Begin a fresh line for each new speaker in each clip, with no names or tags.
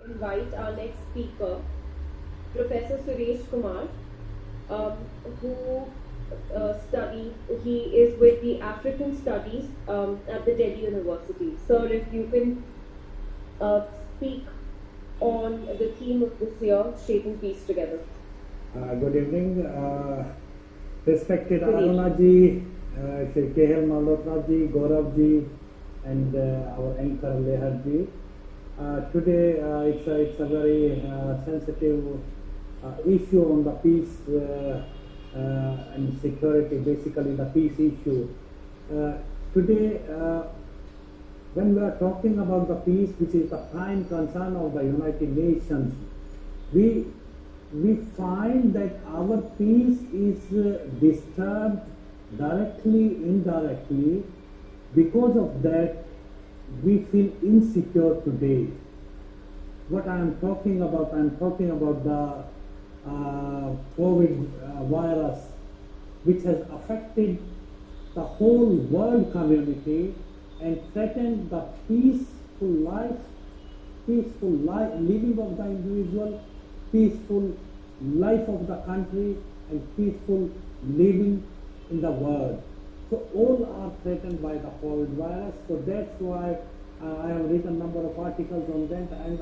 invite our next speaker, Professor Suresh Kumar, um, who he is with the African Studies at the Delhi University. Sir, if you can uh, speak on the theme of this year, Shaping Peace Together.
Good evening, respected
Good evening.
Aruna ji, Shri K.L. Malhotra ji, Gaurav ji, and our anchor Lehar ji. Today it's a very sensitive issue on the peace and security, basically the peace issue. Today, when we are talking about the peace, which is the prime concern of the United Nations, we find that our peace is disturbed directly, indirectly. Because of that, we feel insecure today. What I am talking about the COVID virus, which has affected the whole world community and threatened the peaceful living of the individual, peaceful life of the country, and peaceful living in the world. So all are threatened by the COVID virus. So that's why I have written a number of articles on that, and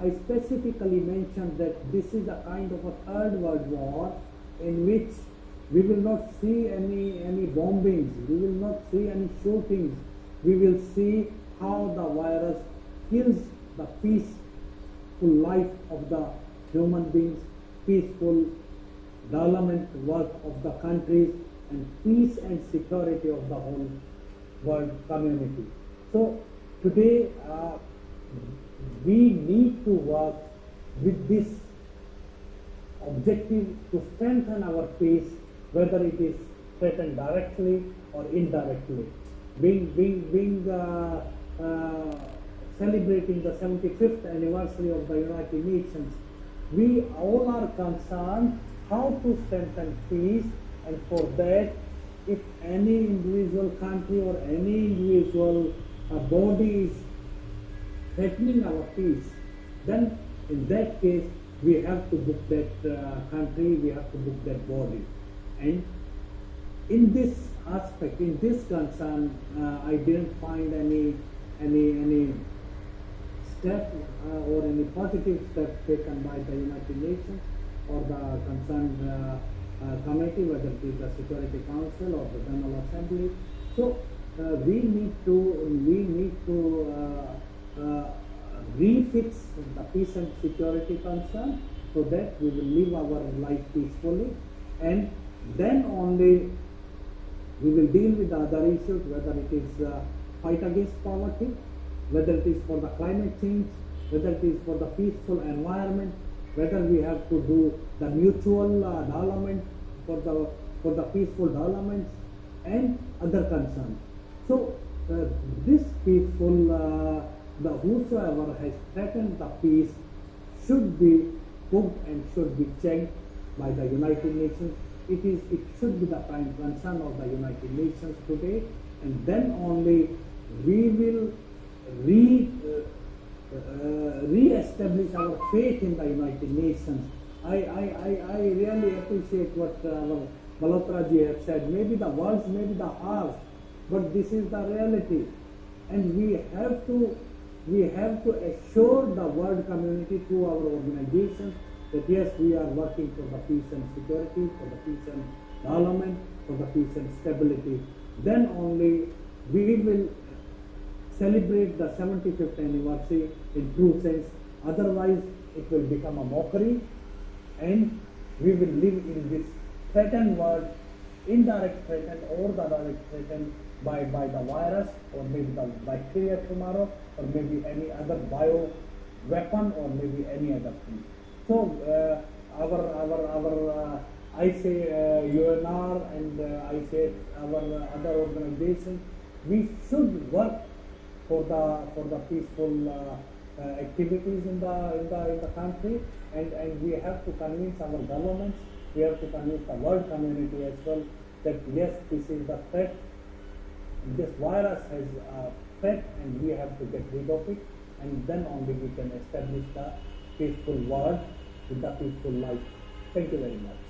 I specifically mentioned that this is a kind of a third world war in which we will not see any bombings, we will not see any shootings, we will see how the virus kills the peaceful life of the human beings, peaceful development work of the countries, and peace and security of the whole world community. So today we need to work with this objective to strengthen our peace, whether it is threatened directly or indirectly. Celebrating the 75th anniversary of the United Nations, we all are concerned how to strengthen peace, and for that, if any individual country or any individual body is threatening our peace, then in that case we have to book that country, we have to book that body. And in this aspect, in this concern, I didn't find any step or any positive step taken by the United Nations or the concerned committee, whether it is the Security Council or the General Assembly. So we need to refix the peace and security concern so that we will live our life peacefully, and then only we will deal with the other issues, whether it is fight against poverty, whether it is for the climate change, whether it is for the peaceful environment, whether we have to do the mutual development for the peaceful developments and other concerns. So this peaceful, the whosoever has threatened the peace should be booked and should be checked by the United Nations. It should be the prime concern of the United Nations today, and then only we will re-establish our faith in the United Nations. I really appreciate what our Malhotra ji have said. Maybe the words may be the harsh, but this is the reality, and we have to assure the world community through our organizations that yes, we are working for the peace and security, for the peace and development, for the peace and stability. Then only we will celebrate the 75th anniversary in true sense. Otherwise, it will become a mockery, and we will live in this threatened world, indirect threatened or the direct threatened by the virus, or maybe the bacteria tomorrow, or maybe any other bio weapon, or maybe any other thing. So I say UNR and I say our other organizations, we should work for the peaceful activities in the country, and we have to convince our governments, we have to convince the world community as well that yes, this is the threat, this virus has a threat, and we have to get rid of it, and then only we can establish the peaceful world with the peaceful life. Thank you very much.